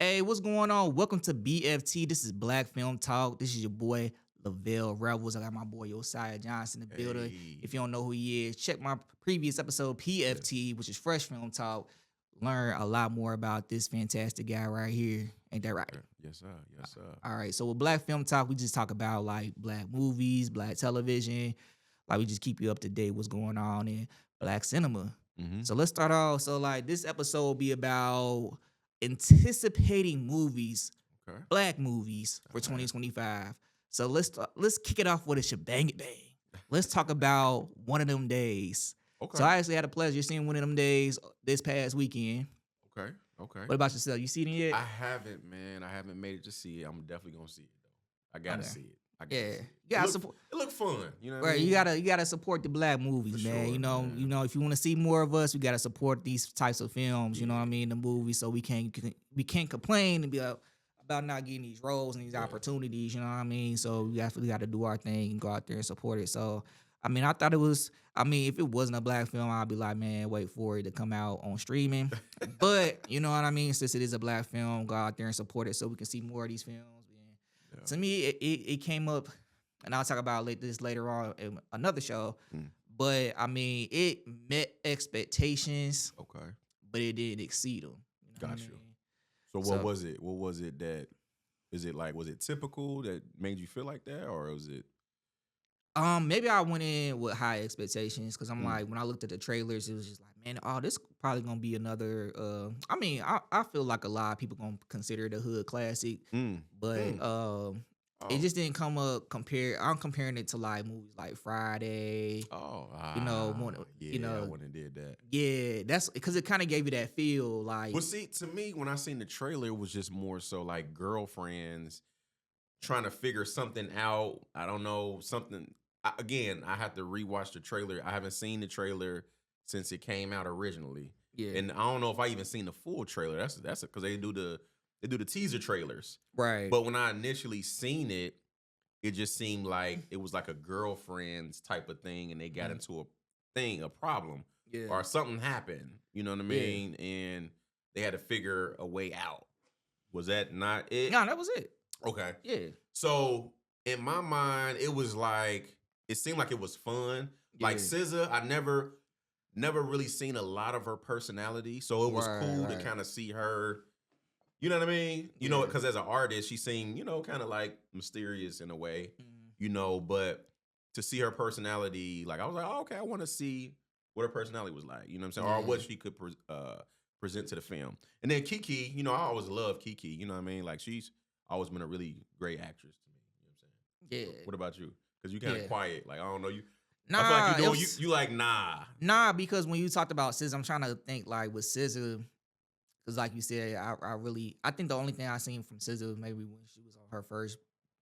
Hey, what's going on? Welcome to BFT. This is Black Film Talk. This is your boy Lovell Rebels. I got my boy Yosiah Johnson in the building. Hey, If you don't know who he is, check my previous episode yes, PFT, which is Fresh Film Talk. Learn a lot more about this fantastic guy right here. Ain't that right? yes, sir, yes, sir. All right. So with Black Film Talk, we just talk about like black movies, black television. Like we just keep you up to date what's going on in black cinema. Mm-hmm. So let's start off. So like this episode will be about anticipating movies, Okay, black movies for all right. 2025. So let's kick it off with a shebang bang. Let's talk about one of them days. So Okay, I actually had the pleasure of seeing one of them days this past weekend. okay, okay. What about yourself? You seen it yet? I haven't, man. I haven't made it to see it. I'm definitely gonna see it though. I gotta Okay. see it. I gotta Yeah. see it. You It gotta look, support. it look fun. You know what I Right, mean? you gotta support the black movies, For man. sure, You man. know, if you want to see more of us, we gotta support these types of films. You know what I Yeah, mean, the movies, so we can't complain and be about not getting these roles and these yeah, opportunities. You know what I mean? So we got to do our thing and go out there and support it. So I mean, I thought it was. I mean, if it wasn't a black film, I'd be like, man, wait for it to come out on streaming. But you know what I mean? Since it is a black film, go out there and support it so we can see more of these films. yeah. To me, it came up, and I'll talk about this later on in another show. Mm, But I mean, it met expectations, okay, but it didn't exceed them. You know what I got you. mean? So what So was it? What was it that? Is it like? Was it typical that made you feel like that, or was it? maybe I went in with high expectations because I'm Mm, like, when I looked at the trailers, it was just like, man, oh, this probably gonna be another. I mean, I feel like a lot of people gonna consider it a hood classic, mm, but mm. it Oh, just didn't come up compare. I'm comparing it to like movies like Friday. oh, You know, more, you yeah. I know, wouldn't have did that. yeah, that's because it kind of gave you that feel like, Well, see, to me, when I seen the trailer, it was just more so like girlfriends trying to figure something out. I don't know, something. Again, I have to rewatch the trailer. I haven't seen the trailer since it came out originally, yeah, and I don't know if I even seen the full trailer. That's because they do the teaser trailers. right, But when I initially seen it, it just seemed like it was like a girlfriend's type of thing, and they got mhm, into a problem, yeah, or something happened. You know what I yeah. mean? And they had to figure a way out. Was that not it? No, that was it. Okay. Yeah, So in my mind, it was like it seemed like it was fun. Like yeah, SZA, I never really seen a lot of her personality, so it was right, cool to right, kind of see her. You know what I mean? You know, yeah, because as an artist, she seemed kind of like mysterious in a way. mhm, But to see her personality, like I was like, oh, okay, I want to see what her personality was like. You know what I'm saying, or yeah, what she could present to the film. And then Kiki, I always love Kiki. You know what I mean? Like she's always been a really great actress to me. You know what I'm saying? yeah, What about you? Because you kind of yeah. quiet. Like I don't know you. I feel like you Nah, it doing you. was You like nah. nah because when you talked about SZA, I'm trying to think like with SZA, because like you said, I think the only thing I seen from SZA was maybe when she was on her first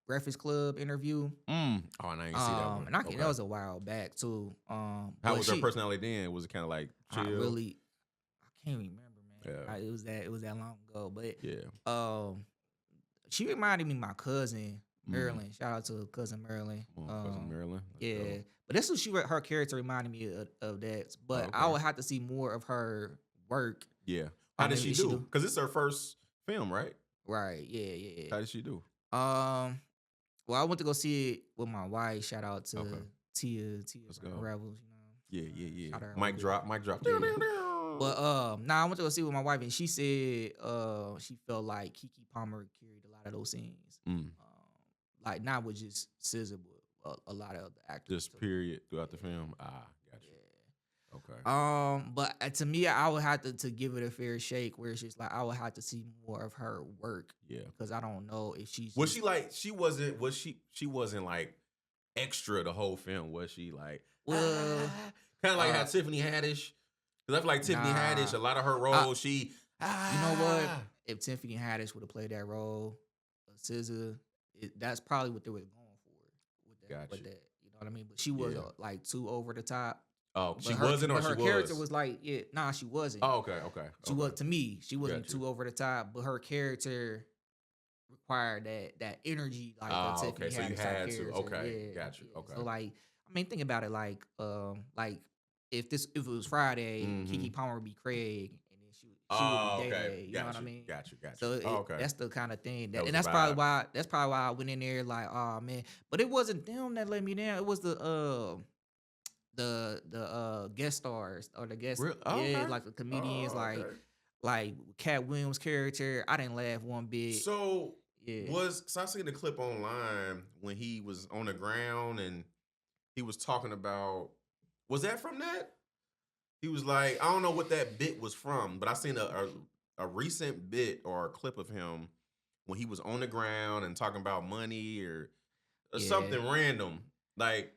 Breakfast Club interview. Oh, and I ain't see that one. And that Okay. was a while back too. How But was her personality then? Was it kind of like I chill? really, I can't remember, man. Yeah. It was that long ago. But Yeah. she reminded me of my cousin Mm. Marilyn. Shout out to cousin Marilyn. Come on, cousin Marilyn. Let's Yeah, go. but this was her character reminded me of that. Oh, But I okay. would have to see more of her work. Yeah. I How did mean, she did she do? do Because it's her first film, right? right? Yeah, yeah. How did she do? Um, well, I went to go see it with my wife. Shout out to Okay. Tia Let's from the go. Rebels. Yeah, yeah, yeah. Shout her out Mic there. drop, mic drop. Yeah. But I went to go see it with my wife, and she said she felt like Kiki Palmer carried a lot of those scenes. Mm. Like not with just SZA, but a lot of other actors Just too. period throughout the Yeah, film. Ah, got you. yeah. Okay. But to me, I would have to give it a fair shake. Where it's just like I would have to see more of her work Yeah. because I don't know if she's Was just she like? She wasn't like extra the whole film? Was she like? well, Kind of like how uh, Tiffany Haddish. Because I feel like Tiffany Haddish, nah. a lot of her I, roles, she you know what? If Tiffany Haddish would have played that role, SZA, that's probably what they were going for with that. Got With you. that, you know what I mean? But she was Yeah. like too over the top. Oh, she But her, wasn't, or but she her character was. was like, yeah, nah, she wasn't. Oh, okay, okay, She okay. was to me. She wasn't Got you. too over the top, but her character required that energy like a Ah, okay. Tiffany So you Haddish type had to. character. Okay, Yeah, got you. yeah. Okay. So like, I mean, think about it. Like if it was Friday, Mm-hmm. Kiki Palmer would be Craig, and then she would be Oh, dating okay. that. You know what Got I you. mean? Got you. Got you. So Oh, okay. that's the kind of thing That that, was and the vibe. that's probably why I went in there like, oh man. But it wasn't them that let me down. It was the guest stars or the guest, Real? Oh, yeah, okay. like the comedians, Oh, okay. like Cat Williams' character. I didn't laugh one bit. So Yeah, so I seen the clip online when he was on the ground and he was talking about, was that from that? He was like, I don't know what that bit was from, but I seen a recent bit or a clip of him when he was on the ground and talking about money or yeah, something random. Like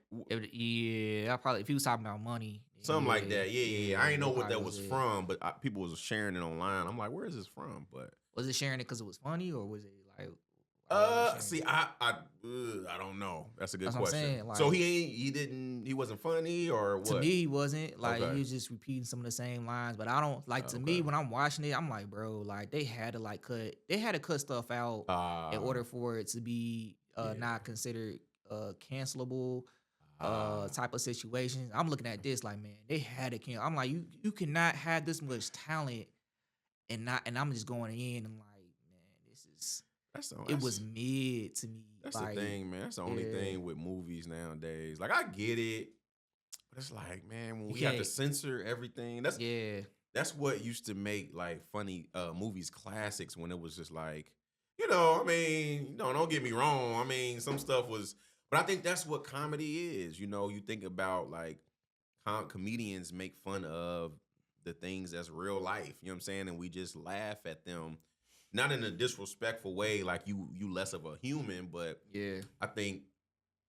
yeah. I probably if he was talking about money, then something like yeah, that. Yeah, yeah, yeah. I didn't yeah, know that what probably that was was it. from, but people was sharing it online. I'm like, where is this from? But Was it sharing it because it was funny, or was it like why was it sharing see, it? I don't know. That's a good That's what I'm question. saying. So Like he wasn't funny or to what? me, he wasn't like Okay, he was just repeating some of the same lines. But I don't like to okay. me when I'm watching it. I'm like, bro, like they had to cut stuff out in Uh, order for it to be yeah. not considered cancelable Ah, type of situations. I'm looking at this like, man, they had to cancel. I'm like, you cannot have this much talent and not, and I'm just going in and like, man, this is that's the it was mid to me. that's the Like, thing, man. That's the only yeah, thing with movies nowadays. Like I get it, but it's like, man, when you we have to can't, censor everything, yeah, that's what used to make like funny movies classics when it was just like, I mean, don't get me wrong. I mean, some stuff was, but I think that's what comedy is. You think about like comedians make fun of the things that's real life, you know what I'm saying? And we just laugh at them, not in a disrespectful way, like you less of a human, but yeah, I think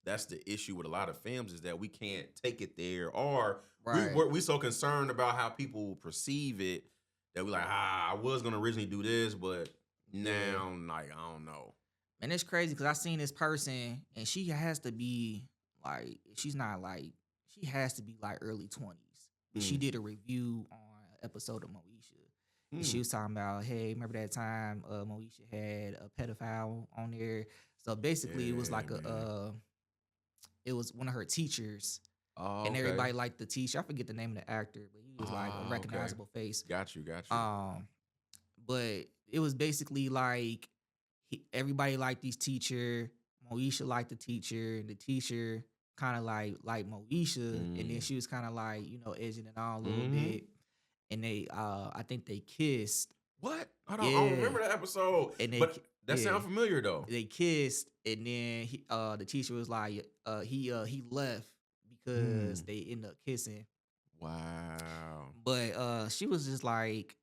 that's the issue with a lot of films is that we can't take it there, or right. we so concerned about how people perceive it that we like, I was gonna originally do this, but Yeah. now like I don't know. And it's crazy because I seen this person and she has to be like, she's not like, she has to be like early 20s. But she Mm, did a review on an episode of Moesha. And she mm, was talking about, hey, remember that time Moesha had a pedophile on there? So basically, it was yeah, like man. it was one of her teachers, Oh, and okay. everybody liked the teacher. I forget the name of the actor, but he was like a Okay. recognizable face. Got you. Um, but it was basically like everybody liked this teacher. Moesha liked the teacher, and the teacher kind of like Moesha, and then Mm. she was kind of like edging it on a little Hmm. bit, and they I think they kissed. What? I don't Yeah, remember that episode, and but that yeah sounds familiar though. they kissed, and then the teacher was like he left because Mm. they ended up kissing, Wow. but she was just like,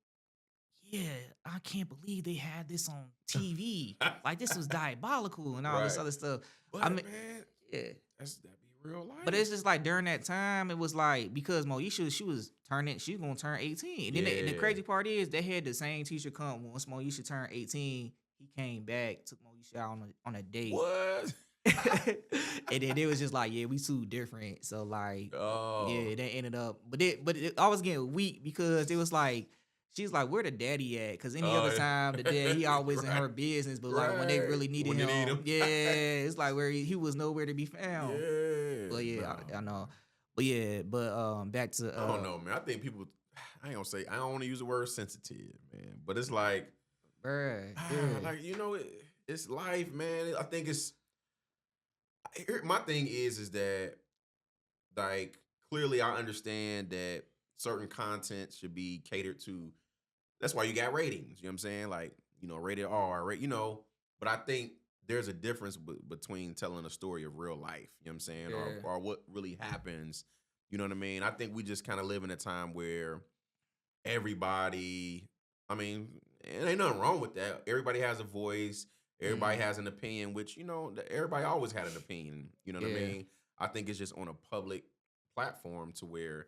yeah, I can't believe they had this on TV. Like this was diabolical and all this Right. other stuff. I But mean, man, yeah. that'd be real But life. it's just like during that time, it was like because Moesha, she was gonna turn 18. And then the Yeah. crazy part is they had the same teacher come once Moesha turned 18. He came back, took Moesha out on a date. What? And then it was just like, yeah, we too different. So like, Oh. yeah, they ended up, I was getting weak because it was like, she's like, where the daddy at? Because any other Oh, time, the dad he always in right. her business, but like when they Right. really needed When you need him, him. yeah, it's like where he was nowhere to be found. Yeah. But yeah, I No. know. But yeah, back to I don't know, man. I think people I ain't gonna say I don't want to use the word sensitive, man. But it's like bruh, yeah, like it's life, man. I think my thing is that like clearly I understand that certain content should be catered to. That's why you got ratings. You know what I'm saying? Like, rated R, right? But I think there's a difference between telling a story of real life, you know what I'm saying? Or yeah, or what really happens. You know what I mean? I think we just kind of live in a time where everybody, I mean, and ain't nothing wrong with that. Everybody has a voice, everybody mm, has an opinion, which, everybody always had an opinion. You know what I yeah, mean? I think it's just on a public platform to where,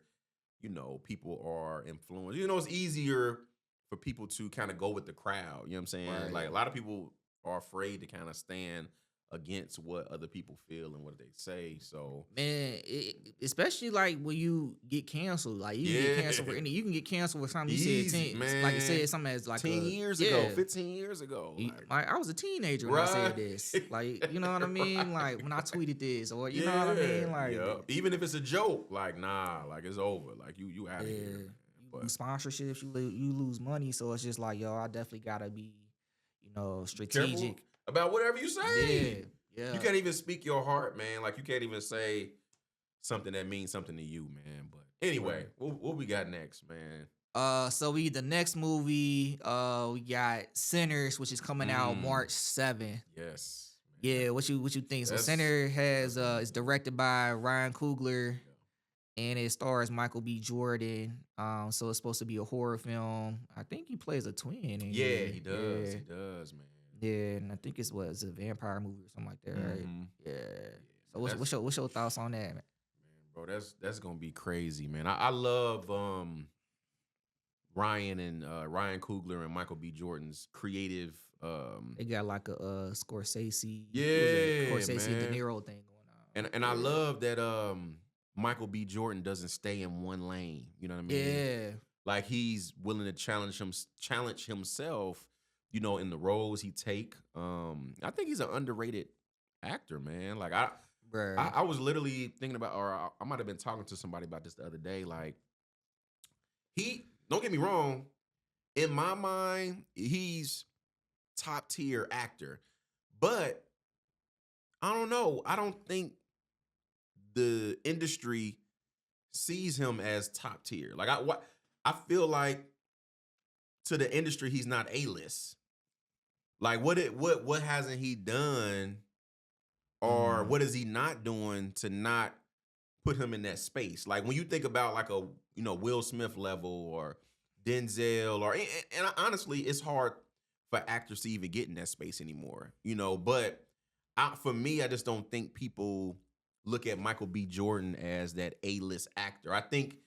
people are influenced. It's easier for people to kind of go with the crowd. You know what I'm saying? right. Like a lot of people are afraid to kind of stand against what other people feel and what they say. So Man, especially like when you get canceled, like you can get yeah, canceled for any. You can get canceled for something you said easy, like you man. said something as like 10 years ago, yeah. 15 years ago, like Like I was a teenager when I right, said this. Like, you know what I mean? Like when I tweeted this, or you know what I yeah, mean? Like yeah. Even if it's a joke, like nah, like it's over. Like you out of here, yeah, man. you But lose sponsorships, you lose money. So it's just like, yo, I definitely gotta be, be careful strategic. about whatever you Yeah, say. You yeah. can't even speak your heart, man. Like you can't even say something that means something to you, man. But anyway, Right. what we got next, man? So the next movie, we got Sinners, which is coming out Mm, March 7th. yes, man. Yeah, what you think? So That's Sinner that's has gonna be is good. directed by Ryan Coogler Yeah. and it stars Michael B. Jordan. So it's supposed to be a horror film. I think he plays a twin in Yeah, here. he does. Yeah. He does, man. Yeah, and I think it's a vampire movie or something like that, right? Mm-hmm. Yeah. So Yeah, man. what's your thoughts on that, man? Bro, that's gonna be crazy, man. I love Ryan and Ryan Coogler and Michael B. Jordan's creative. They got like a Scorsese, it was a Yeah, Scorsese and De man. Niro thing going on. And I Yeah. love that Michael B. Jordan doesn't stay in one lane. You know what I mean? Yeah. Like he's willing to challenge himself, in the roles he take. I think he's an underrated actor, man. Like Bruh. I was literally thinking about, or I might have been talking to somebody about this the other day. Like don't get me wrong, in my mind, he's top tier actor, but I don't know. I don't think the industry sees him as top tier. Like I feel like to the industry he's not A-list. Like what hasn't he done or Mm. what is he not doing to not put him in that space? Like when you think about like a Will Smith level or Denzel and honestly it's hard for actors to even get in that space anymore. But for me I just don't think people look at Michael B. Jordan as that A-list actor. I think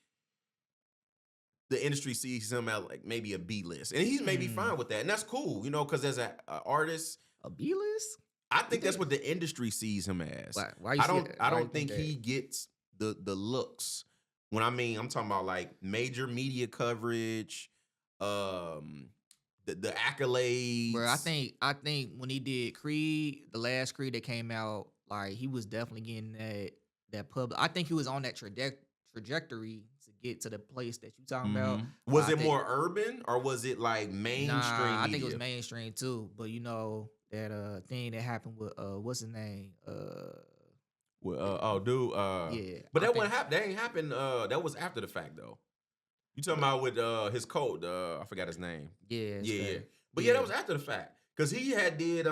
the industry sees him as like maybe a B-list, and he's maybe Mm. fine with that, and that's cool, because as an artist, A B list? I You think that's think? what the industry sees him as. Why you I see don't, it? I Why you don't think think that? he gets the looks. I'm talking about like major media coverage, the Bro, I accolades. think I think when he did Creed, the last Creed that came out, like he was definitely getting that public. I think he was on that trajectory to get to the place that you talking about. But Was I it think more urban or was it like mainstream nah, I think it was media? mainstream too. But that thing that happened with what's his name? Well, oh, dude. Yeah, But I that think wouldn't happen. That ain't happened. That was after the fact, though. You talking what about with his coat? I forgot his name. yeah, it's Yeah, yeah. crazy. But yeah, that Yeah. was after the fact because he had did.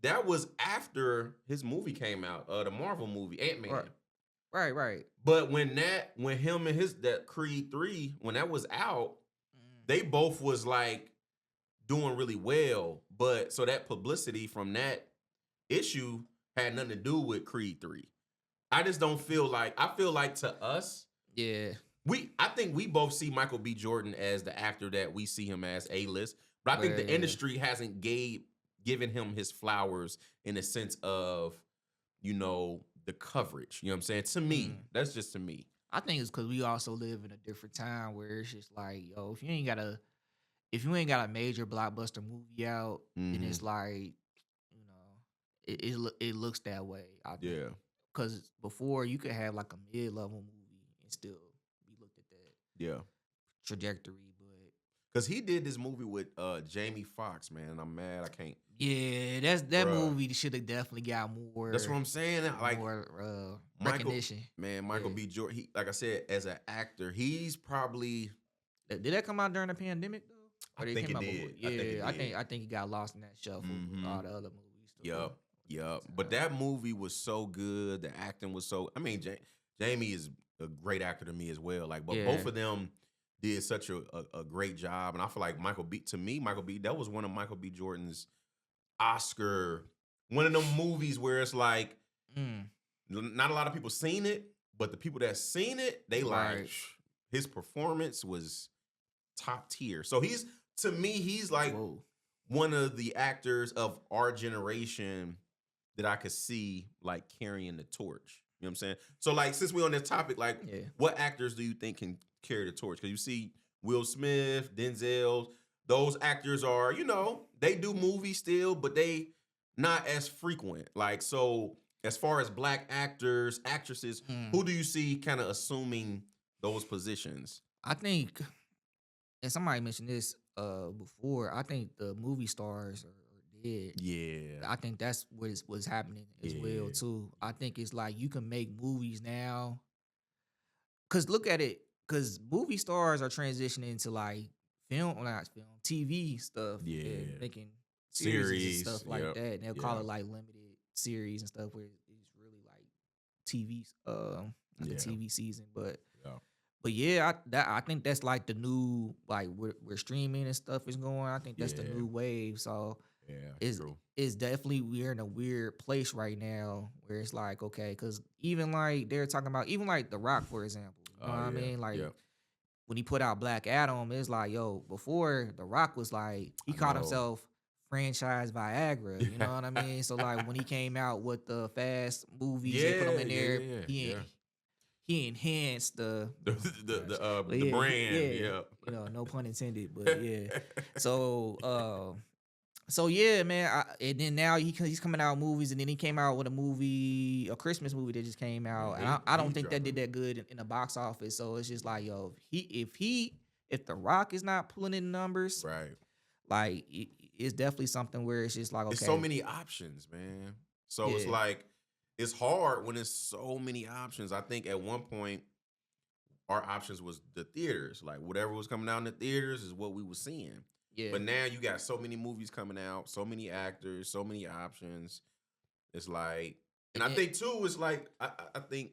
That was after his movie came out. The Marvel movie Ant Man. Right, right. But when him and his that Creed 3 when that was out, Mm. they both was like doing really well. But so that publicity from that issue had nothing to do with Creed 3. I just don't feel like I feel like to us, Yeah. I think we both see Michael B. Jordan as the actor that we see him as A-list, but I think the Yeah. industry hasn't given him his flowers in the sense of, the coverage. You know what I'm saying? To me, Mm. that's just to me. I think it's because we also live in a different time where it's just like, yo, if you ain't got a major blockbuster movie out, then Hmm. it's like, you know, it looks that way. I think Yeah, because before you could have like a mid level movie and still be looked at that yeah. trajectory. But Because he did this movie with Jamie Foxx, man. And I'm mad I can't. yeah, that Bruh. movie should have definitely got That's what I'm saying. Like more Michael, recognition. Michael Yeah. B. Jordan. He, like I said, as an actor, he's probably. Did that come out during the pandemic though? I Or did it think came it out before? did. I think it Yeah, I think did. I think he got lost in that shuffle with Mhm. all the other movies too. Yup, yup. at the But time. that movie was so good. The acting was so. I mean, Jamie is a great actor to me as well. Like, but both Yeah. of them did such a great job, and I feel like Michael B. To me, Michael B. That was one of Michael B. Jordan's Oscar. One of them movies where it's like Mm, not a lot of people seen it, but the people that seen it, they like right. his performance was top tier. So to me, he's like Whoa. one of the actors of our generation that I could see like carrying the torch. You know what I'm saying? So like since we're on this topic, like Yeah. what actors do you think can carry the torch? Because you see Will Smith, Denzel, those actors are, they do movies still, but they not as frequent. Like so as far as black actors, actresses, Mm. who do you see kind of assuming those positions? I think, and somebody mentioned this before. I think the movie stars are dead. Yeah, I think that's what's happening as well yeah, too. I think it's like you can make movies now. Cause look at it, cause movie stars are transitioning to like film, not film, TV stuff, and yeah. making series and Series. stuff like Yep. that. And they'll call Yeah. it like limited series and stuff, where it's really like TV, like a Yeah. TV season. Yeah. But yeah, I think that's like the new like where streaming and stuff is going. I think that's the Yeah. new wave. So Yeah. is True. is definitely we're in a weird place right now where it's like okay, because even like they're talking about even like The Rock for example, you know what Oh I yeah. mean? Like Yep. when he put out Black Adam, it's like yo before The Rock was like he I called know. himself franchise Viagra, you know what I mean? So like when he came out with the Fast movies, they put him Yeah. in Yeah. there. Yeah. Yeah. He enhanced the franchise. But The yeah, brand. yeah, Yep. no pun intended, but yeah. So so yeah, man. And then now he's coming out with movies, and then he came out with a Christmas movie that just came Yeah. out, and I don't He's think that did dropping. that good in the box office. So it's just like, yo, if The Rock is not pulling in numbers, Right. like it's definitely something where it's just like, It's so okay, many options, man. So it's yeah, like it's hard when it's so many options. I think at one point our options was the theaters. Like whatever was coming out in the theaters is what we were seeing. yeah, But now you got so many movies coming out, so many actors, so many options. It's like, and and I then think too, it's like I think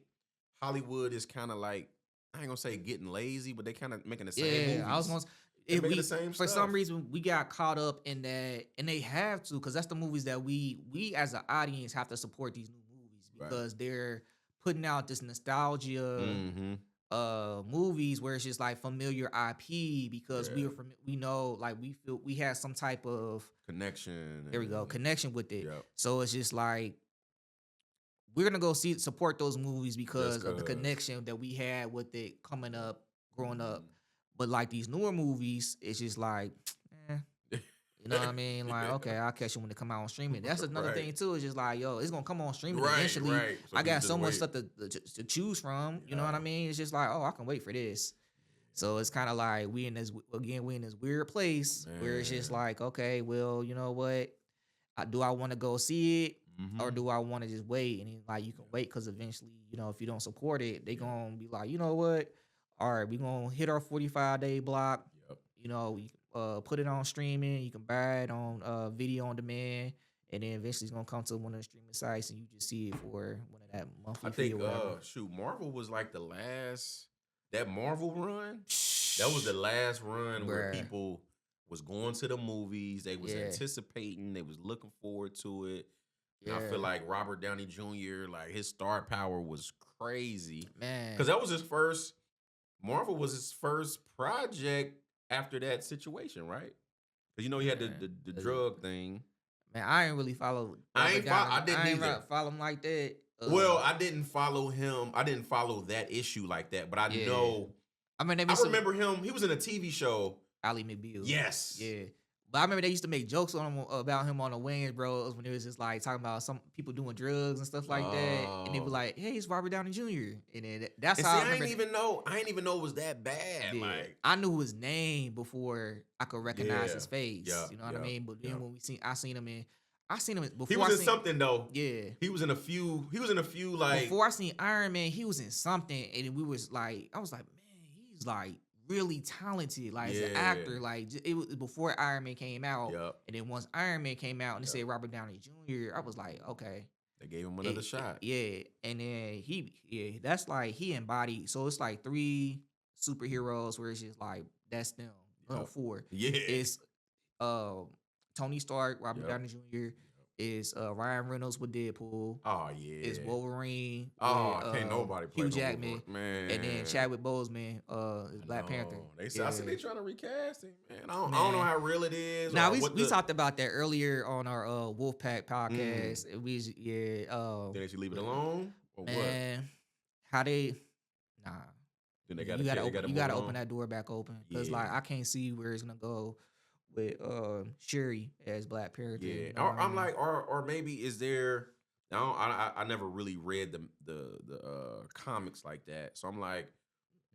Hollywood is kind of like I ain't gonna say getting lazy, but they kind of making the same yeah, I was movies. going to. They If making the we same for some stuff. reason we got caught up in that, and they have to, because that's the movies that we as an audience have to support these new movies Right. because they're putting out this nostalgia Mm-hmm. movies where it's just like familiar IP because Yeah. we know like we feel we have some type of Connection there we go and connection with it. yep. So it's just like we're gonna go support those movies Just because of the cause. connection that we had with it coming up, growing up. Mhm. But like these newer movies, it's just like, eh, you know what I mean? Like, Yeah. okay, I'll catch it when it come out on streaming. That's another Right. thing too. It's just like, yo, it's gonna come on streaming Right. eventually. Right. So I people got just so much wait. stuff to choose from. You know what I Yeah. mean? It's just like, oh, I can wait for this. So it's kind of like we in this weird place where it's just Man. like, okay, well, you know what? Do I want to go see it, or Mm-hmm. do I want to just wait? And then, like you can wait because eventually, if you don't support it, they Yeah. gonna be like, you know what? All right, we gonna hit our 45-day block. Yep. You put it on streaming. You can buy it on video on demand, and then eventually it's gonna come to one of the streaming sites, and you just see it for one of that I monthly fee or think whatever. shoot, Marvel was like the last that Marvel run. That was the last run where Bruh. people was going to the movies. They was Yeah, anticipating. They was looking forward to it. And I feel yeah, like Robert Downey Jr. like his star power was crazy because man. that was his first. Marvel was his first project after that situation, right? Because he had Man, the 'cause it- drug thing. man, I ain't really follow I Robert ain't follow. Downey. I didn't I ain't either. follow him like that. Well, I didn't follow him. I didn't follow that issue like that. But I Yeah. know. I mean, they I be some remember him. He was in a TV show. Ally McBeal. Yes. Yeah. But I remember they used to make jokes on him about him on the Wayans Bros when it was just like talking about some people doing drugs and stuff like that, and they were Oh. like, "Hey, it's Robert Downey Jr." And then that's And how see, I I remember. ain't even know. I ain't even know it was that bad. Yeah, Like, I knew his name before I could recognize yeah, his face. yeah, You know what I yeah, mean? But then yeah. when I seen him before He was I in seen, something though. yeah, He was in a few. He was in a few like. before I seen Iron Man, he was in something, and then I was like, man, he's like really talented, like as an Yeah. actor. Like it was before Iron Man came out, Yep. and then once Iron Man came out and it Yep. said Robert Downey Jr., I was like, okay, They gave him another shot. yeah. And then that's like he embodied. So it's like three superheroes where it's just like that's them. No, Yep. four. Yeah. It's Tony Stark, Robert Yep. Downey Jr. Is Ryan Reynolds with Deadpool. Oh yeah. Is Wolverine Oh, with can't nobody play Hugh no Jackman, Wolverine. Man. and then Chadwick Boseman is I Black Panther. know. I Yeah. said they trying to recast him, man. I don't know Man. how real it is. Now or we what we the, talked about that earlier on our Wolfpack podcast. Then they should leave it alone or what? man, how they nah. Then they You got to gotta they open, got you to gotta open that door back open because like Yeah. I can't see where it's gonna go with Shuri as Black Panther. Yeah, You know what I I'm mean? like, or maybe is there? I never really read the comics like that, so I'm like,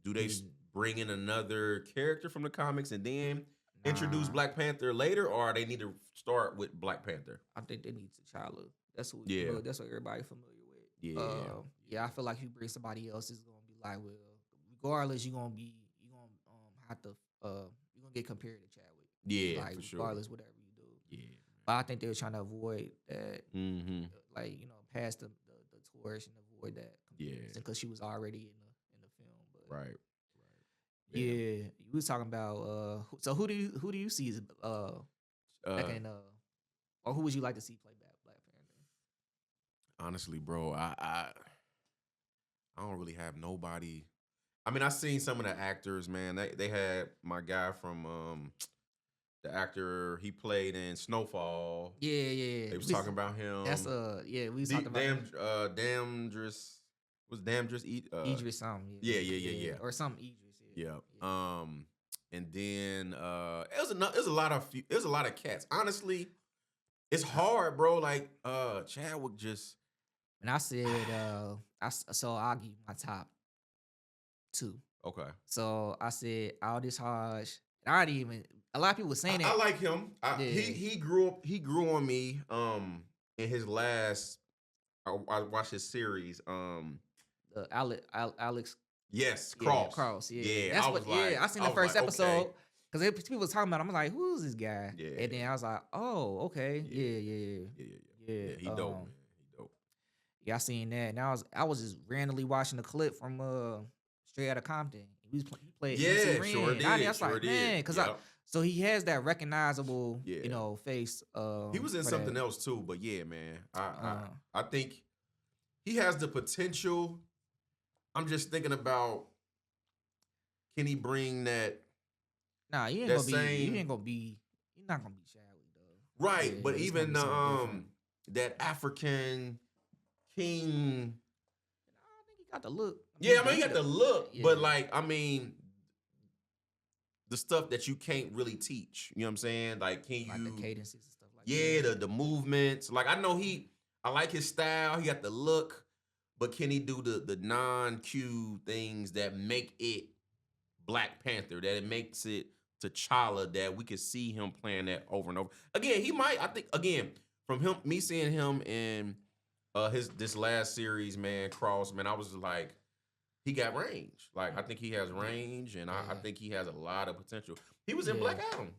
do they Mm. bring in another character from the comics and then introduce Nah, Black Panther later, or they need to start with Black Panther? I think they need T'Challa. That's what we Yeah, familiar. That's what everybody familiar with. yeah, Yeah, I feel like if you bring somebody else, it's gonna be like, well, regardless, you gonna have to you gonna get compared to Chadwick. yeah, Like for sure. regardless, whatever you do. Yeah. But I think they were trying to avoid that, Mm-hmm. like pass the torch and avoid that Yeah. comparison because she was already in the film. But Right. Right. yeah, Yeah. you was talking about so who do you see as that Uh, can or who would you like to see play Black Panther? honestly, bro, I don't really have nobody. I mean, I seen some of the actors, man. They had my guy from the actor he played in Snowfall. Yeah, yeah. They was talking about him. That's yeah, we was talking about Damn, him. Damdress was Damdress Idris something. yeah. Or something Idris. Yeah. Yeah. And then it was a lot of cats. Honestly, it's hard, bro. Like Chadwick just And I said so I'll give you my top two. okay. So I said Aldous Hodge. And I didn't even a lot of people were saying I that. like him. Yeah. He grew on me in his last I watched his series Alex yes, yeah, Cross. Cross. Yeah. Yeah, That's I what was like, I seen the I was first like, episode. okay. Because people was talking about him. I'm like, who's this guy? Yeah. And then I was like, oh, okay. Yeah. Yeah, he dope, man. He dope. Yeah, I seen that. And I was just randomly watching the clip from Straight Outta Compton. He played Yeah, MC sure Ren. did. I was Sure like, did. man, because Yep. so he has that recognizable, Yeah. face. He was in for something that. else too, but yeah, man. Uh, I think he has the potential. I'm just thinking about can he bring that Nah, he ain't that gonna be. same He ain't gonna be. He's not gonna be Chadwick though. right, Yeah, but it's gonna even be something different. that African king. I think he got the look. Yeah, I mean he got the look, Yeah. but like I mean the stuff that you can't really teach. You know what I'm saying? Like can Like you the cadences and stuff like yeah, that. the movements. Like I know I like his style. He got the look, but can he do the non-cue things that make it Black Panther? That it makes it T'Challa. That we could see him playing that over and over again. He might. I think again from me seeing him in this last series, man, Cross, man, I was like, he got range. Like I think he has range, and I think he has a lot of potential. He was in Yeah. Black Adam.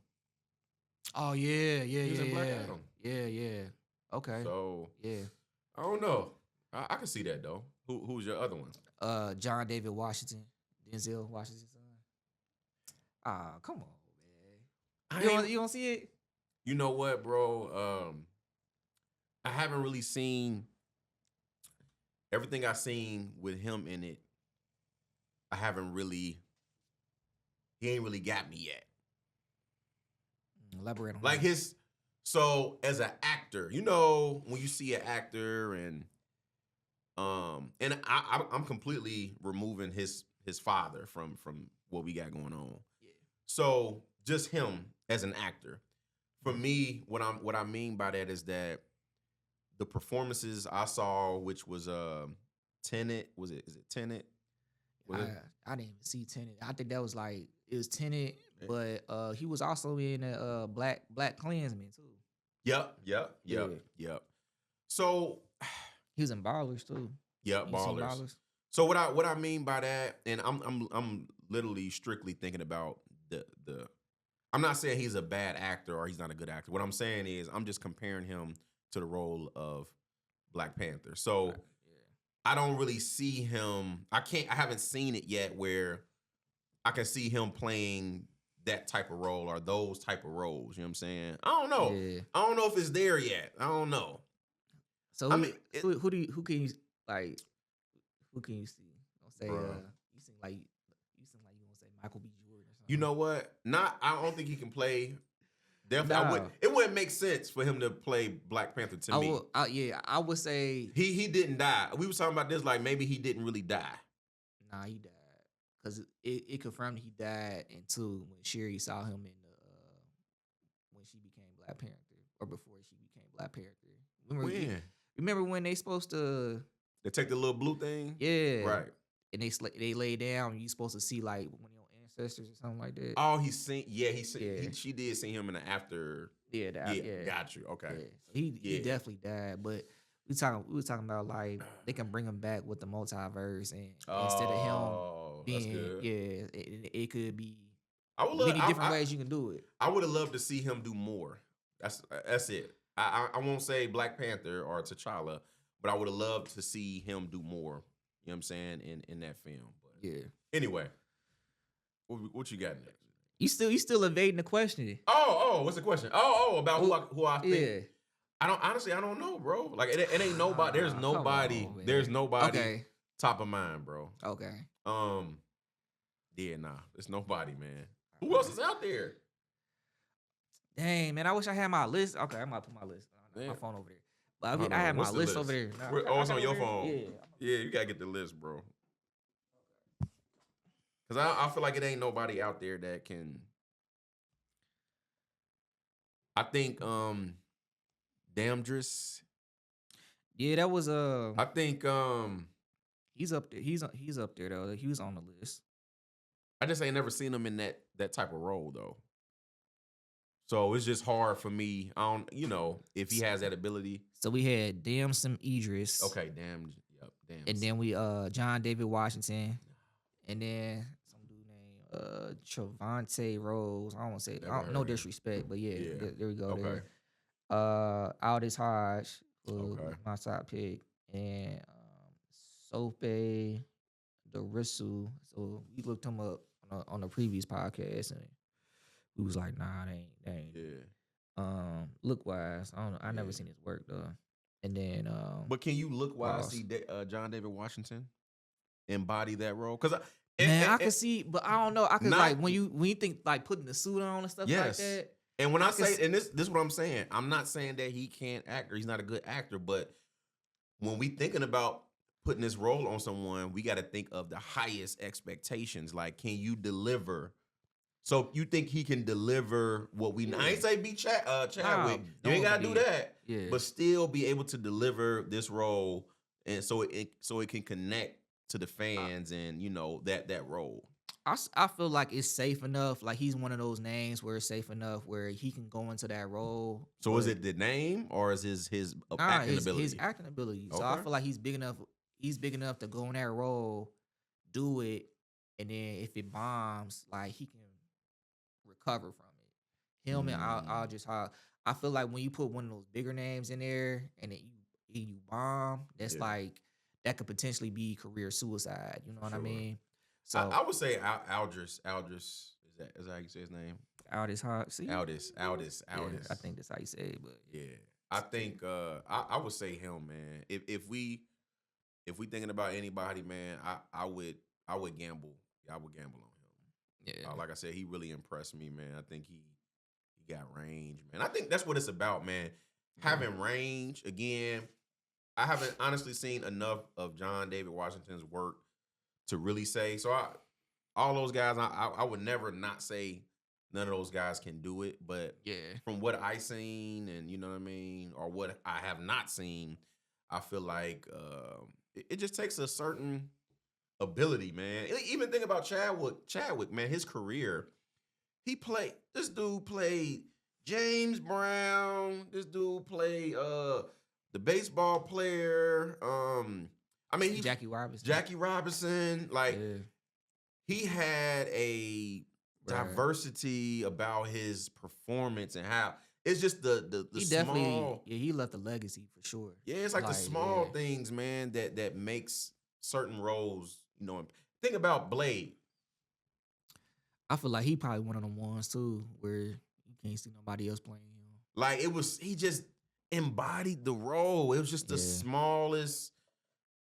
Oh yeah. He was in Black Adam. Yeah. Okay. So Yeah. I don't know. I can see that though. Who's your other one? John David Washington, Denzel Washington's son. Ah, come on, man. You don't see it? You know what, bro? I haven't really seen everything I've seen with him in it. I haven't really. He ain't really got me yet. Elaborate on Like that. so as an actor, you know, when you see an actor and I'm completely removing his father from what we got going on. Yeah. So just him as an actor. For me, what I mean by that is that the performances I saw, which was Tenet, is it Tenet? Was it? I didn't even see Tenet. I think that was like it was Tenet, Yeah. but he was also in Black Klansman too. Yep. So He was in Ballers too. yep, You seen ballers. So what I mean by that, and I'm literally strictly thinking about the I'm not saying he's a bad actor or he's not a good actor. What I'm saying is I'm just comparing him to the role of Black Panther. So Yeah. I don't really see him. I haven't seen it yet where I can see him playing that type of role or those type of roles. You know what I'm saying? I don't know. Yeah. I don't know if it's there yet. I don't know. So I mean, who can you like? Who can you see? Don't say Bruh. you seem like you gonna say Michael B. Jordan or something. You know what? I don't think he can play. Definitely, Nah. it wouldn't make sense for him to play Black Panther to me. I would say He didn't die. We was talking about this like maybe he didn't really die. nah, he died because it confirmed he died in two when Sherry saw him in the when she became Black Panther or before she became Black Panther. Remember when they supposed to They take the little blue thing? yeah Right. and they lay down. You supposed to see like when ancestors or something like that. Oh, he seen. Yeah, he seen. Yeah, She did see him in the after. yeah, Yeah, yeah, got you. Okay. yeah. So he Yeah. definitely died, but we were talking about like they can bring him back with the multiverse, and instead of him Oh, that's being good. it could be I would love. many different ways you can do it. I would have loved to see him do more. That's it. I won't say Black Panther or T'Challa, but I would have loved to see him do more. You know what I'm saying in that film. But Yeah, anyway, what you got next? you still evading the question. What's the question? About who I think. Yeah. I don't know, bro. Like it ain't nobody. There's Come nobody. on, man. There's nobody Okay. top of mind, bro. Okay. Yeah, nah. There's nobody, man. Who else is out there? Dang, man, I wish I had my list. Okay, I'm gonna put my list. My Yeah. phone over there. But I had my list over there. Nah, It's on your phone. Yeah. Yeah, you gotta get the list, bro. Cause I feel like it ain't nobody out there that can. I think Damdris. Yeah, that was I think he's up there. He's up there though. He was on the list. I just ain't never seen him in that type of role though. So it's just hard for me. I don't, if he has that ability. So we had Damson Idris. Okay, damn. Yep, damn. And then we John David Washington. And then some dude named Trevante Rose. I don't want to say no disrespect, but yeah. There we go. Okay. There. Aldis Hodge was Okay. my top pick. And Sope Dorisu. So we looked him up on the previous podcast, and we was like, nah, they ain't. Yeah. Look wise, I don't know. I never seen his work though. And then But can you look wise see John David Washington embody that role? Because I can see, but I don't know. I could like when you think like putting the suit on and stuff like that. And when I say, and this is what I'm saying, I'm not saying that he can't act or he's not a good actor, but when we thinking about putting this role on someone, we got to think of the highest expectations. Like, can you deliver? So you think he can deliver what we? I ain't say be Chadwick. You ain't gotta do that. Yeah. But still be able to deliver this role, and so it can connect to the fans and that role. I feel like it's safe enough. Like he's one of those names where it's safe enough where he can go into that role. So is it the name or is his acting ability? His acting ability. Okay. So I feel like he's big enough. He's big enough to go in that role, do it, and then if it bombs, like he can recover from it. Him and I'll just I feel like when you put one of those bigger names in there and you bomb, that's like that could potentially be career suicide. You know what I mean? So I would say Aldris. Is that how you say his name? Aldis Hodge. Aldis. Yeah, I think that's how you say it. But yeah, I think I would say him, man. If we thinking about anybody, man, I would gamble. I would gamble on him. yeah, Like I said, he really impressed me, man. I think he got range, man. I think that's what it's about, man. Having range again. I haven't honestly seen enough of John David Washington's work to really say. So all those guys, I would never not say none of those guys can do it. But from what I seen, and you know what I mean, or what I have not seen, I feel like it just takes a certain ability, man. Even think about Chadwick, man. His career, this dude played James Brown. This dude played the baseball player. I mean, Jackie Robinson. Like he had a diversity about his performance and how it's just the he small. Definitely, he left a legacy for sure. Yeah, it's like the small things, man, that makes certain roles. Think about Blade. I feel like he probably one of them ones too where you can't see nobody else playing him. Like he just embodied the role. It was just the smallest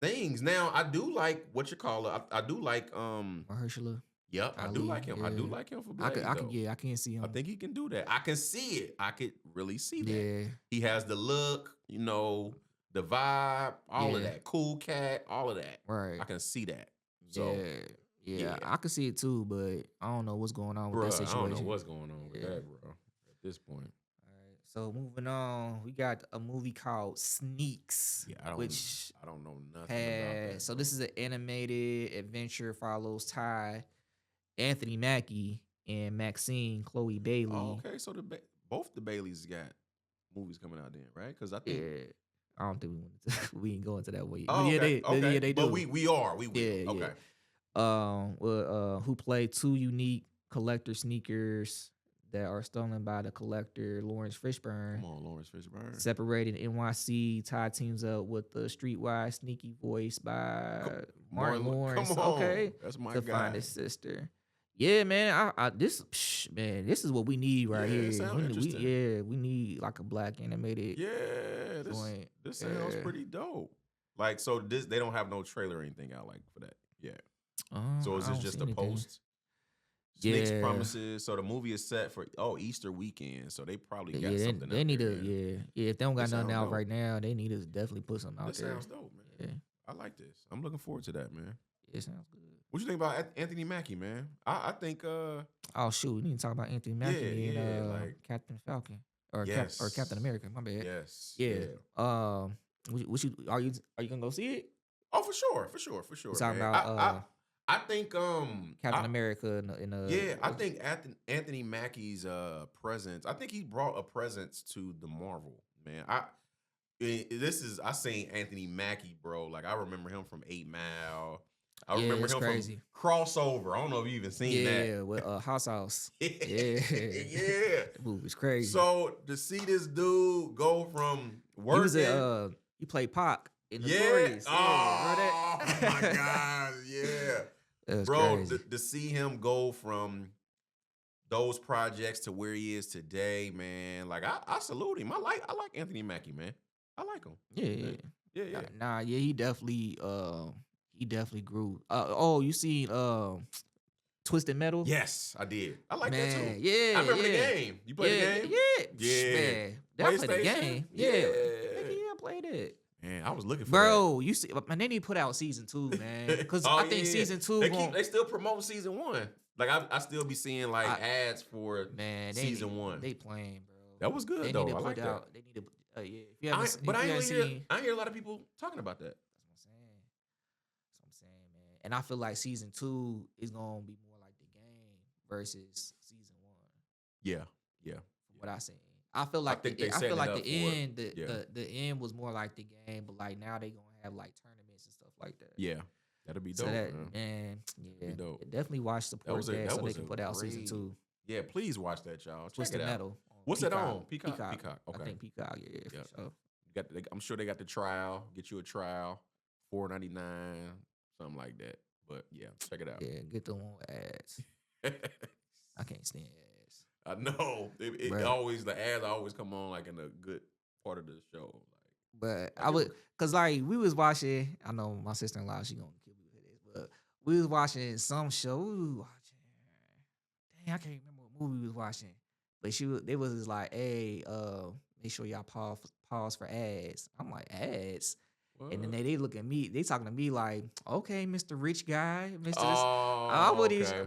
things. Now I do like what you call it. I do like Mahershala. Yep, I do like him. I do like him for Blade. I can see him. I think he can do that. I can see it. I could really see that. Yeah. He has the look, the vibe, all of that. Cool cat, all of that. Right. I can see that. So yeah, I can see it too, but I don't know what's going on with that situation. I don't know what's going on with that, bro. At this point. All right. So moving on, we got a movie called Sneaks. Yeah, I don't know nothing about that. So this is an animated adventure, follows Ty Anthony Mackie and Maxine Chloe Oh, Bailey. okay. So both the Baileys got movies coming out then, right? Because I think. Yeah, I don't think we ain't going to that way. But Oh, yeah, okay, yeah, okay. they But do. we are, we will. Yeah, yeah. Okay. Who played two unique collector sneakers that are stolen by the collector Lawrence Fishburne. Come on, Lawrence Fishburne. Separated NYC, Todd teams up with the streetwise sneaky voice by Martin Lawrence. Come on. Okay, That's my to guy. find his sister. Yeah, man. This is what we need right Yeah, here. it sound interesting. We need like a black animated. Yeah, joint. this sounds pretty dope. Like, so they don't have no trailer or anything out like for that. Yeah. So is this just a post? Sneaks promises. So the movie is set for Easter weekend. So they probably got something. They need to If they don't got nothing out right now, they need to definitely put something out there. That sounds dope, man. Yeah. I like this. I'm looking forward to that, man. It sounds good. What you think about Anthony Mackie, man? I think. Oh shoot, we need to talk about Anthony Mackie and like Captain Falcon or Captain America. My bad. Yes. Yeah. What you are you gonna go see it? Oh, for sure. Talking about I think Captain America in I think Anthony Mackie's presence. I think he brought a presence to the Marvel, man. I seen Anthony Mackie, bro. Like I remember him from 8 Mile. I remember him from Crossover. I don't know if you even seen that. Yeah, with House. Yeah. That movie's crazy. So to see this dude go from working, he played Pac in the stories. Oh my God, yeah. Bro, to see him go from those projects to where he is today, man. Like I salute him. I like Anthony Mackie, man. I like him. Yeah. Nah, he definitely grew. You seen Twisted Metal? Yes, I did. I like that too. Yeah. I remember the game. You played the game? Yeah. Man, I played the game. Yeah, I played it. Man, I was looking for Bro, you see, man, they need to put out season 2, man. Because I think season 2 they still promote season 1. Like I still be seeing like ads for season 1. They playing, bro. That was good though. I like that. They need to. But I hear a lot of people talking about that. That's what I'm saying, man. And I feel like season 2 is gonna be more like the game versus season 1. Yeah. From what I seen. I feel like the end was more like the game, but like now they gonna have like tournaments and stuff like that. Yeah, that'll be dope. Definitely watch support that so they can put out season 2. Yeah, please watch that, y'all. Check it out. Metal. What's it on? Peacock. Okay. I think Peacock. Yeah. For sure. I'm sure they got the trial. Get you a trial, $4.99, something like that. But yeah, check it out. Yeah, get the one with ads. I can't stand ads. I know. It always, the ads always come on like in a good part of the show. But I would, cause like we was watching. I know my sister-in-law, she gonna kill me for this, but we was watching some show. Dang, I can't remember what movie we was watching. But they was just like, hey, make sure y'all pause for ads. I'm like, ads? What? And then they look at me, they talking to me like, okay, Mr. Rich Guy, Mr.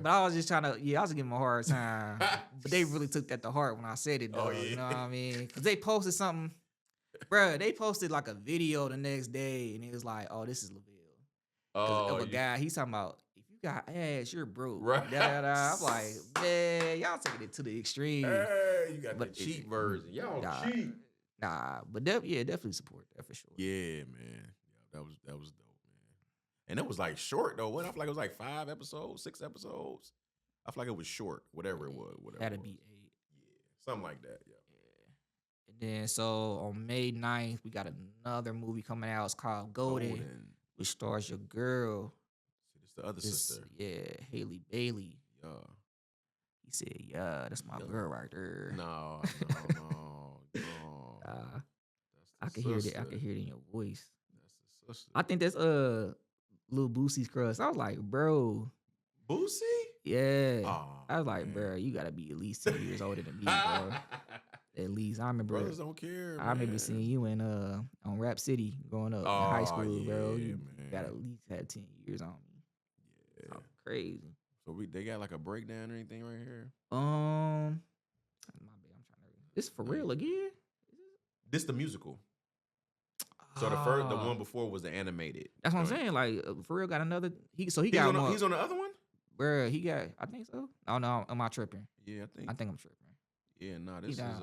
But I was just trying to, I was giving them a hard time. But they really took that to heart when I said it, though. You know what I mean? Because they posted something, bro, they posted like a video the next day, and it was like, oh, this is Lovell. Of a guy, he's talking about, if you got ads, you're broke. Right. I'm like, man, y'all taking it to the extreme. Hey, you got the cheap version. Y'all cheap. Nah, but definitely support that for sure. Yeah, man. Yeah, that was dope, man. And it was like short though. What I feel like it was like 5 episodes, 6 episodes. I feel like it was short, whatever it was. That'd be 8. Yeah, something like that. Yeah. And then so on May 9th, we got another movie coming out. It's called Golden. Which stars your girl. It's the other sister. Yeah, Haley Bailey. Yeah. He said, yeah, that's my girl right there. No. I can hear it. I can hear it in your voice. That's the sister. I think that's Lil Boosie's crush. I was like, bro. Boosie? Yeah. Oh, I was like, bro, you gotta be at least 10 years older than me, bro. At least I remember. Brothers don't care. I remember seeing you in on Rap City growing up in high school, bro. You got at least had 10 years on me. Yeah, crazy. So they got like a breakdown or anything right here? My bad. I'm trying to. This for real again? This the musical. So the one before was the animated. That's what I'm saying. Like for real, got another. He's on the other one. Bruh, he got. I think so. Oh no, am I tripping? Yeah, I think I'm tripping. yeah, nah, He this is down.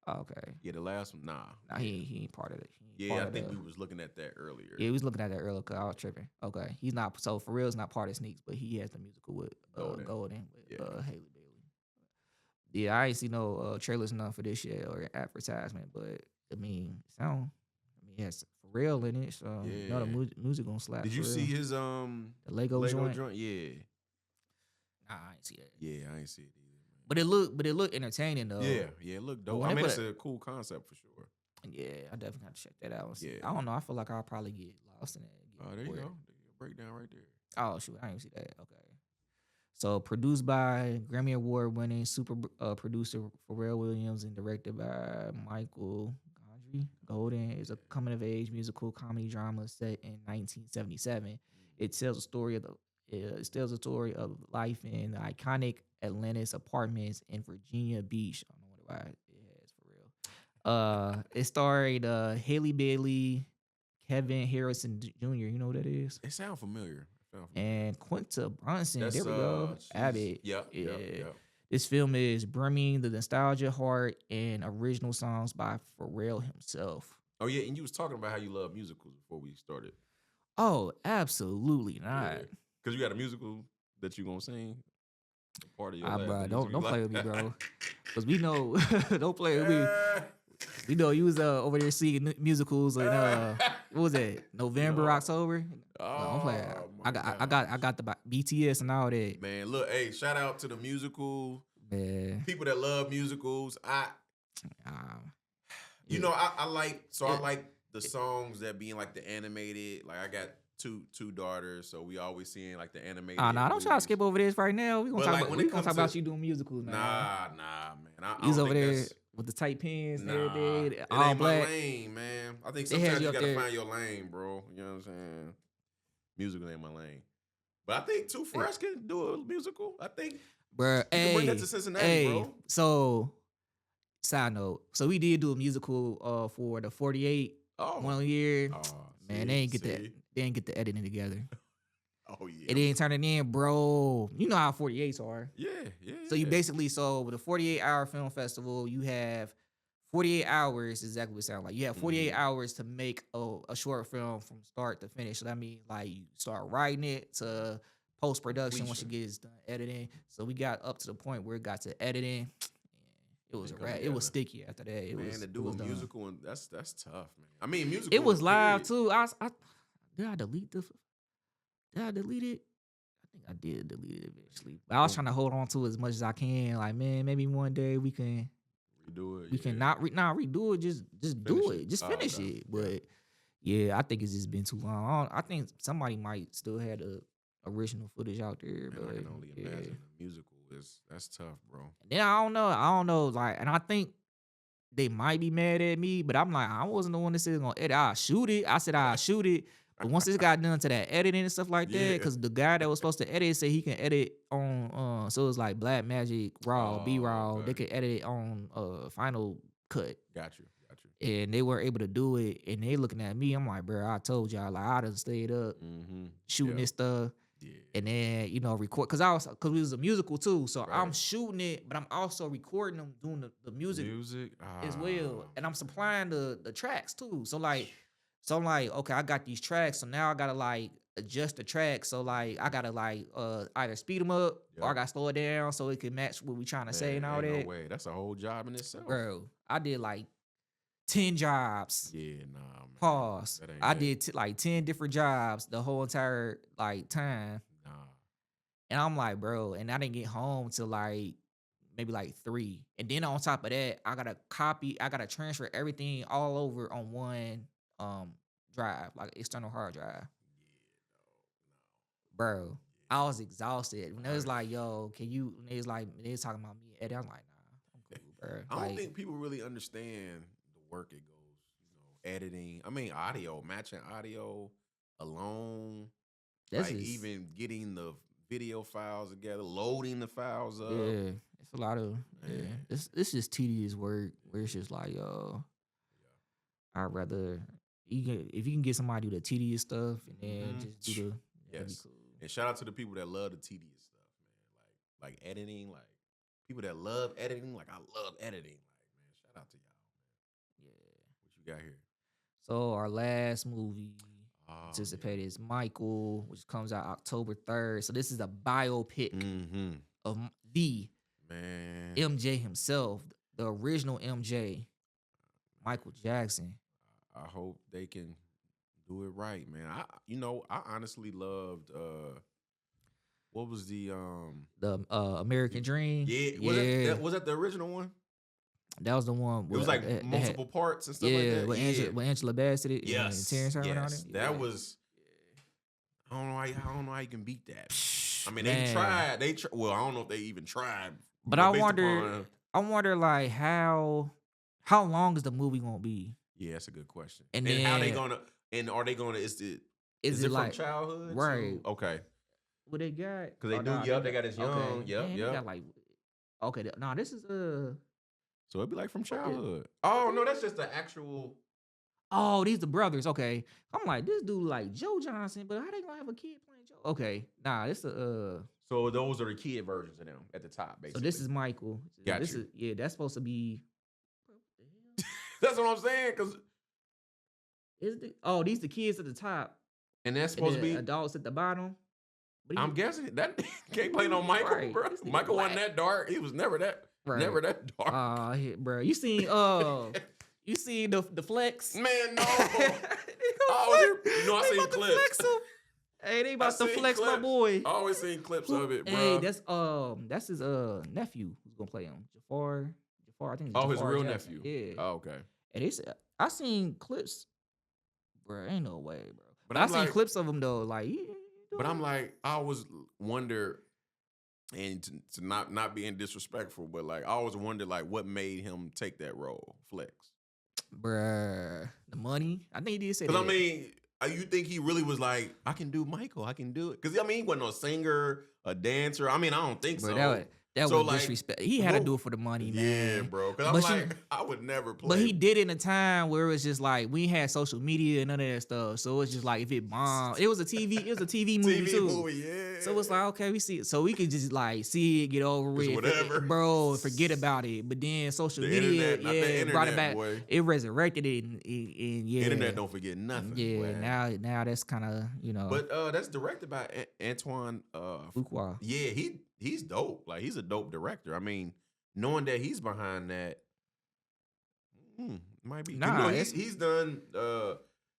Oh, okay. yeah, the last one, nah, Nah, yeah. he ain't part of it. He ain't Yeah, part I of think the. we was looking at that earlier. Yeah, we was looking at that earlier because I was tripping. Okay, he's not. So for real, it's not part of Sneaks, but he has the musical with Golden. Golden with Yeah. Haley Bailey. Yeah, I ain't see no trailers enough for this yet or advertisement, but I mean, sound. I mean, yes, for real in it. So you know the Yeah. music gonna slap Did for you see real. his The Lego Lego joint. joint? Yeah. Nah, I ain't see that. Yeah, I ain't see it either, But it looked entertaining though. man. Yeah, it looked But dope. when I they mean, put it's it, a cool concept for sure. yeah, I definitely have to check that out and see. Yeah. I don't know. I feel like I'll probably get lost in it. Oh, there you go. Breakdown right there. Oh shoot, I didn't see that. Okay. So produced by Grammy Award winning super producer Pharrell Williams and directed by Michael Gondry. Golden is a coming of age musical comedy drama set in 1977. It tells a story of life in the iconic Atlantis apartments in Virginia Beach. I don't know why it has for real. It starred Haley Bailey, Kevin Harrison Jr. You know who that is? It sounds familiar. And Quinta Brunson. That's There we go. Abbott. Yep. This film is brimming the nostalgia heart and original songs by Pharrell himself. Oh yeah, and you was talking about how you love musicals before we started. Oh, absolutely not. Because you got a musical that you gonna sing. Part of your Ah, last bro, musical don't you play like. with me, bro. Because we know, don't play with me. We know you was over there singing musicals in what was that? November, October. Don't play. I got the BTS and all that. Man, look, hey, shout out to the musical Man, people that love musicals. You yeah. know, I like the songs that being like the animated. Like I got two daughters, so we always seeing like the animated. Nah, don't try to skip over this right now. We gonna But, talk like, about when we it gonna talk comes about to- you doing musicals, man. Nah, man. I He's don't over think there that's- with the tight pants and Nah, everything, it all ain't black. my lane, man. I think They had sometimes you you up gotta there. find your lane, bro. You know what I'm saying? Musical ain't my lane. But I think Too Fresh can do a musical. I think Bruh, you can bring that to Cincinnati, bro. So, side note. So we did do a musical for the 48 Oh. 1 year. Oh, Man, they didn't get the editing together. Oh yeah. It didn't turn it in, bro. You know how 48s are. Yeah. So you basically with a 48-hour film festival, you have 48 hours, exactly what it sounds like. You have 48 hours to make a short film from start to finish. So that means like you start writing it to post production once you get it done editing. So we got up to the point where it got to editing. It was a wrap. It was sticky after that. To do a done. musical and that's tough, man. I mean, musical. It was live period. too. Did I delete the? Did I delete it? I think I did delete it eventually. But I was trying to hold on to it as much as I can. Like, man, maybe one day we can redo it. We can not redo it. Just do it. Just finish it. But yeah, I think it's just been too long. I think somebody might still have the original footage out there. Man, But I can only imagine the musical that's tough, bro. And then I don't know. Like, and I think they might be mad at me, but I'm like, I wasn't the one that said gonna edit. I'll shoot it. I said I'll shoot it. But once this got done to that editing and stuff like that, because the guy that was supposed to edit said he can edit on so it was like Black Magic Raw, B-Raw. Okay. They could edit it on Final Cut. Got you. And they weren't able to do it. And they looking at me. I'm like, bro, I told y'all, like, I done stayed up shooting this stuff. Yeah. And then, record. Because it was a musical too. So I'm shooting it, but I'm also recording them, doing the music as well. And I'm supplying the tracks too. So I'm like, okay, I got these tracks. So now I got to adjust the tracks. So I got to either speed them up or I got to slow it down so it can match what we trying to say and all that. No way. That's a whole job in itself. Bro, I did 10 jobs. Yeah, nah, man. Pause. I did 10 different jobs the whole entire time. Nah. And I'm like, bro, and I didn't get home till maybe 3. And then on top of that, I gotta transfer everything all over on one drive, external hard drive. Bro, I was exhausted. When it was like, yo, can you? When they was talking about me, Eddie, I'm like, nah, I'm cool, bro. I don't think people really understand the work it goes. Editing. I mean, matching audio alone. Even getting the video files together, loading the files up. Yeah, it's a lot of It's just tedious work. Where it's just like, yo, I'd rather if you can get somebody to do the tedious stuff and then just do the. Yes. Cool. And shout out to the people that love the tedious. like editing, like people that love editing. Like I love editing. Like man, shout out to y'all. Yeah. What you got here? So our last movie Oh anticipated is Michael, which comes out October 3rd. So this is a biopic yeah. Mm-hmm. of the Man, MJ himself, the original MJ, Michael Jackson. I hope they can do it right, man. I honestly loved what was The American Dream. yeah, Yeah, was that the original one? that was the one. It was With, like that had, multiple parts and stuff like yeah, that. with Yeah. Angela Bassett and Yes. Terrence Howard on Yes. it. That Yeah. was I don't know how you can beat that. I mean, Man. they tried. Well, I don't know if they even tried. But know, I based wonder, upon- like how long is the movie gonna be? yeah, that's a good question. And And how they then- gonna and are they gonna is it Is it it from like childhood? right? Okay. What they got? Because they Oh, do, nah, they got his young. Yep, Man, yep. They got like, okay, no, this is So it'd be like from What the- childhood. Oh no, that's just the actual. oh, these the brothers. Okay, I'm like this dude like Joe Johnson, but how they gonna have a kid playing Joe? Okay, nah, this So those are the kid versions of them at the top, basically. so this is Michael. Got this you. is yeah, that's supposed to be. That's what I'm saying. Because These the kids at the top and that's and supposed to the be. adults at the bottom. But I'm guessing that can't play no Michael, Right. bro. This nigga Michael wasn't black. that dark. He was never that. Right. Never that dark. Bro, you seen you seen the flex? Man, no. Oh, I seen clips. Hey, they about to seen flex my clips. boy. I always seen clips of it, bro. Hey, that's his nephew who's gonna play him. Jafar, I think. It's his Jafar real Jackson. nephew. Yeah. Oh, okay. And they said I seen clips, bro. Ain't no way, bro. But I I'm seen like- clips of him though. Like, But I'm like, I always wonder, and to not being disrespectful, but like I always wonder like what made him take that role, Flex. bruh, the money. I think he did say that. Because I mean, you think he really was like, I can do Michael, I can do it. Because I mean, he wasn't no singer, a dancer. I mean, I don't think Bro, so. that So, was like, disrespect. He had to bro, do it for the money, Yeah, man. bro. Because I'm But you- like, I would never play. But he did it in a time where it was just like we had social media and none of that stuff. So it's just like if it bombed, it was a TV movie too. movie, yeah. So it's like okay, we see it. So we could just like see it, get over Just with, whatever. bro. Forget about it. But then social The media, internet, not the internet, brought it back. boy. It resurrected it, and yeah, Internet don't forget nothing. yeah. boy. Now that's kind of But that's directed by Antoine. Fuqua. Yeah, he's dope. Like he's a dope director. I mean, knowing that he's behind that, might be. Nah, he's done.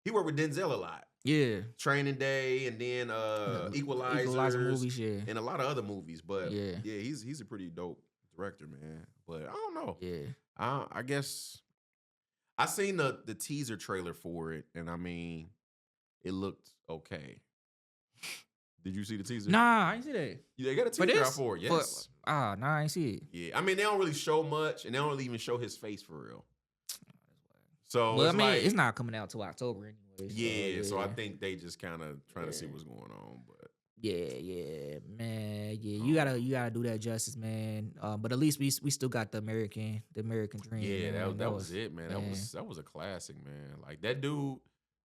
He worked with Denzel a lot. Yeah, Training Day, and then Equalizer movies. Yeah, and a lot of other movies. But Yeah. he's a pretty dope director, man. But I don't know. yeah. I guess I seen the teaser trailer for it, and I mean, it looked okay. Did you see the teaser? Nah, I ain't see that. They got a For teaser this? out for it. Yes. Nah, I ain't see it. Yeah. I mean, they don't really show much, and they don't really even show his face for real. So Well, I it's mean, like, it's not coming out till October anyway. yeah. So I yeah. think they just kind of trying to see Yeah. what's going on, but. Yeah, man. Yeah, you gotta do that justice, man. But at least we still got the American Dream. Yeah, man. that was it, man. man. That was a classic, man. Like that dude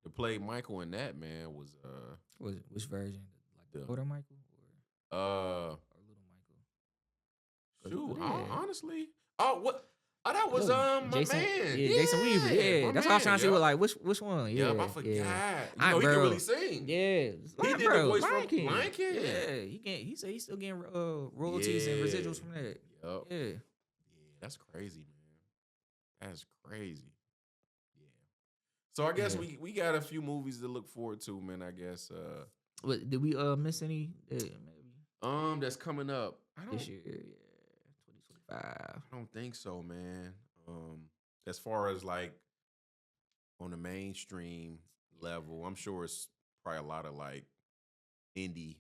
that played Michael in that, man, was Which version? Like the older Michael or little Michael? shoot, Yeah. honestly. Oh, what? Oh, that was Oh, my Jason, man. Yeah, Jason Weaver. Yeah, my that's what I was trying to see. yup. What, like which one? Yeah, Yup, I forgot. Yeah. You know, he bro. can really sing. Yeah, He did the voice from Lion King. Yeah, he said he's still getting royalties and Yeah. residuals from that. Yup. Yeah. Yeah, that's crazy, man. That's crazy. Yeah. So I guess Yeah. we got a few movies to look forward to, man. I guess. What did we miss any? Maybe That's coming up. this year. Yeah, 2025. I don't think so, man. As far as like on the mainstream level, I'm sure it's probably a lot of like indie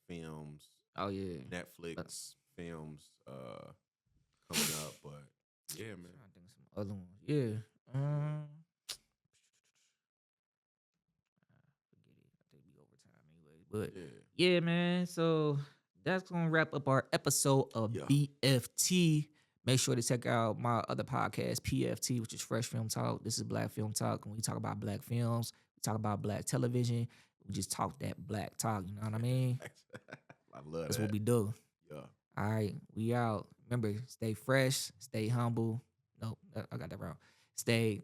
films, Oh yeah. Netflix films coming up, but yeah, man. I think some other ones. Yeah. Forget it. I think we overtime anyway. But Yeah. yeah, man. So that's gonna wrap up our episode of Yeah. BFT. Make sure to check out my other podcast, PFT, which is Fresh Film Talk. This is Black Film Talk. When we talk about black films, we talk about black television. We just talk that black talk. You know what I mean? I love That's that. what we do. Yeah. All right, we out. Remember, stay fresh, stay humble. Nope, I got that wrong. Stay.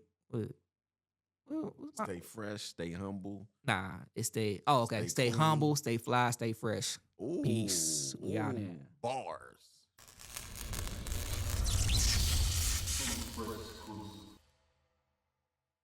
What's my, Stay fresh, stay humble, nah, it's stay. Oh, okay. stay Stay clean. humble, stay fly, stay fresh. Ooh, Peace. We out here. bars.